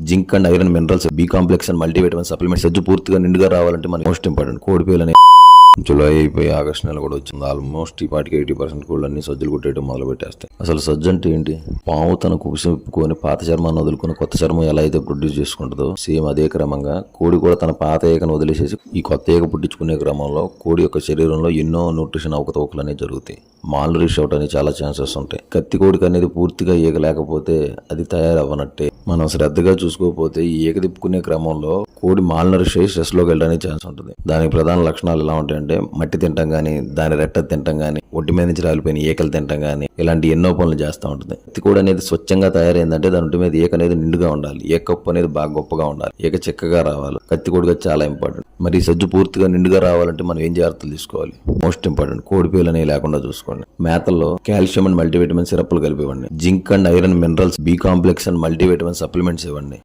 Zinc and iron minerals, B complex and multivitamin supplements సజ్జు పూర్తిగా నిండుగా రావాలంటే మనకి మోస్ట్ ఇంపార్టెంట్ కోడి పేలని. జూలై అయిపోయి ఆగస్ట్ నెల కూడా వచ్చింది. ఆల్మోస్ట్ ఈ పాటికి 80% కోళ్ళు అన్ని సజ్జలు కొట్టేయడం మొదలు పెట్టేస్తాయి. అసలు సజ్జు అంటే ఏంటి? పాము తన కుపిసిప్పుకొని పాత చర్మాన్ని వదులుకొని కొత్త చర్మం ఎలా అయితే ప్రొడ్యూస్ చేసుకుంటుందో సేమ్ అదే క్రమంగా కోడి కూడా తన పాత ఏకను వదిలేసేసి ఈ కొత్త ఏక పుట్టించుకునే క్రమంలో కోడి యొక్క శరీరంలో ఎన్నో న్యూట్రిషన్ అవకతవకలు అనేవి జరుగుతాయి. మాల్ రిష్ అవుట్ అనే చాలా ఛాన్సెస్ ఉంటాయి. కత్తి కోడికి అనేది పూర్తిగా ఈగ లేకపోతే అది తయారవ్వనట్టే. మనం శ్రద్ధగా చూసుకోకపోతే ఈ ఈగ తిప్పుకునే క్రమంలో కోడి మాల్ నరిష్ అయ్యి స్ట్రెస్ లోకి వెళ్ళడానికి ఛాన్స్ ఉంటుంది. దానికి ప్రధాన లక్షణాలు ఎలా ఉంటాయంటే మట్టి తింటాం గానీ, దాని రెట్ట తింటాం గానీ, ఒంటి మీద నుంచి రాలిపోయిన ఈకలు తింటాం గానీ, ఇలాంటి ఎన్నో పనులు చేస్తూ ఉంటుంది. కత్తి కోడి అనేది స్వచ్ఛంగా తయారైందంటే దాని ఒంటి మీద ఈక అనేది నిండుగా ఉండాలి. ఈక కప్పు అనేది బాగా గొప్పగా ఉండాలి. ఈక చిక్కగా రావాలి. కత్తి కోడిగా చాలా ఇంపార్టెంట్. మరి సజ్జు పూర్తిగా నిండుగా రావాలంటే మనం ఏం జాగ్రత్తలు తీసుకోవాలి? మోస్ట్ ఇంపార్టెంట్ కోడి పేలు అనేవి లేకుండా చూసుకోండి. మేతల్లో కాల్షియం అండ్ మల్టీవిటమిన్ సిరప్లు కలిపివ్వండి. Zinc and iron minerals, B complex and multivitamin supplements ఇవ్వండి.